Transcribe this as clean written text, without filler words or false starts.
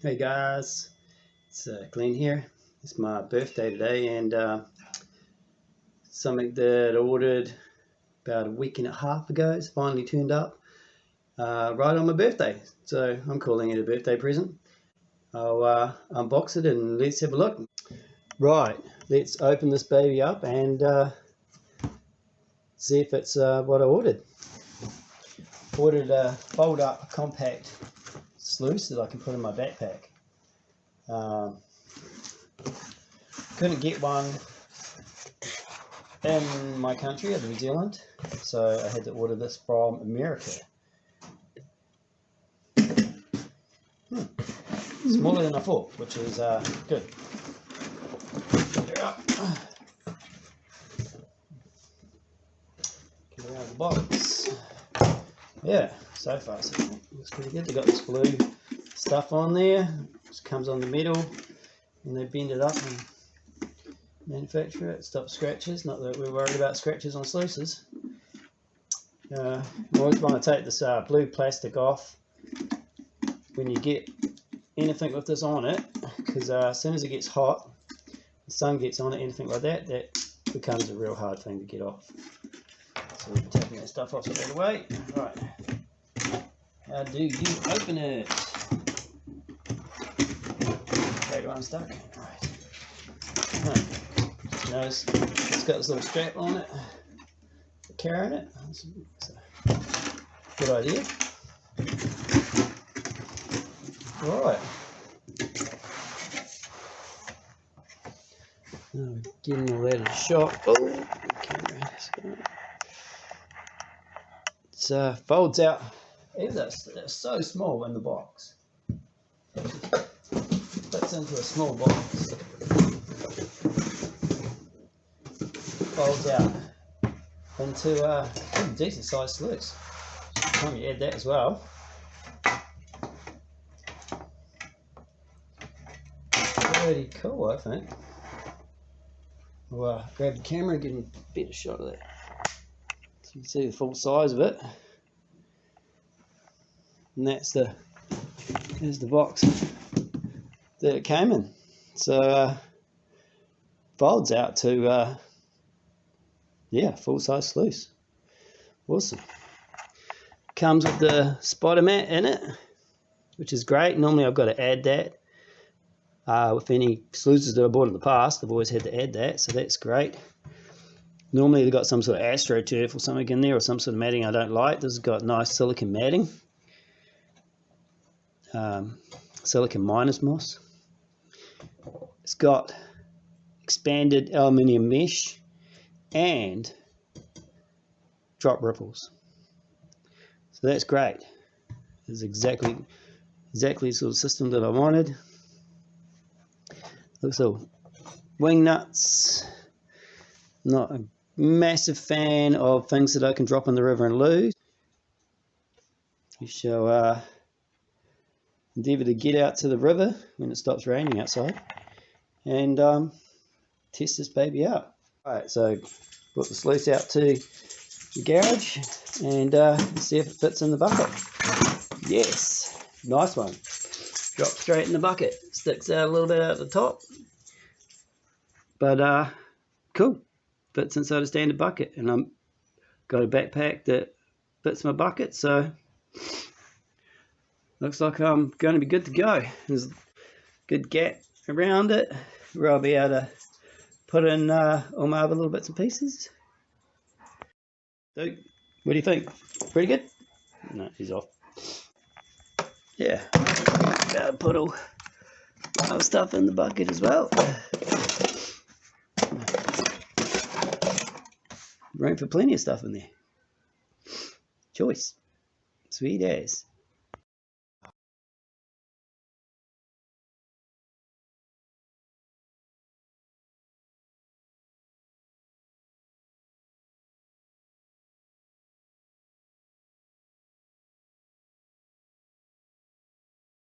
Hey guys, it's Glenn here. It's my birthday today, and something that I ordered about a week and a half ago has finally turned up right on my birthday. So I'm calling it a birthday present. I'll unbox it and let's have a look. Right, let's open this baby up and see if it's what I ordered. Ordered a fold-up compact sluice that I can put in my backpack. Couldn't get one in my country of New Zealand, so I had to order this from America. Smaller than I thought, which is good. Get her out. Get her out of the box. Yeah, so far so good. Looks pretty good. They got this blue stuff on there, which comes on the metal, and they bend it up and manufacture it. Stop scratches. Not that we're worried about scratches on sluices. You always want to take this blue plastic off when you get anything with this on it, because as soon as it gets hot, the sun gets on it, anything like that, that becomes a real hard thing to get off. So we're taking that stuff off straight away. Right, how do you open it? Okay, I'm stuck. Right. Notice it's got this little strap on it for carrying it. So, good idea. Alright. Now we're getting all that in a shot. Oh, camera. It folds out. Even though it's so small in the box. Fits into a small box. Folds out into a decent sized sluice. Time you add that as well. Pretty cool, I think. I'll grab the camera and get a better shot of that, so you can see the full size of it. And there's the box that it came in. So folds out to yeah, full size sluice. Awesome. Comes with the spider mat in it, which is great. Normally I've got to add that. With any sluices that I bought in the past, I've always had to add that, so that's great. Normally they've got some sort of AstroTurf or something in there, or some sort of matting I don't like. This has got nice silicone matting. Silicone minus moss. It's got expanded aluminium mesh and drop ripples. So that's great. It's exactly the sort of system that I wanted. Looks all wing nuts. Not a massive fan of things that I can drop in the river and lose. We shall endeavour to get out to the river when it stops raining outside and test this baby out. Alright, so put the sluice out to the garage and see if it fits in the bucket. Yes, nice one. Drops straight in the bucket. Sticks out a little bit at the top, but cool. Fits inside a standard bucket, and I've got a backpack that fits my bucket, so looks like I'm going to be good to go. There's a good gap around it where I'll be able to put in all my other little bits and pieces. So, what do you think? Pretty good? No, he's off. Yeah, about to put all our stuff in the bucket as well. Room for plenty of stuff in there. Choice. Sweet as.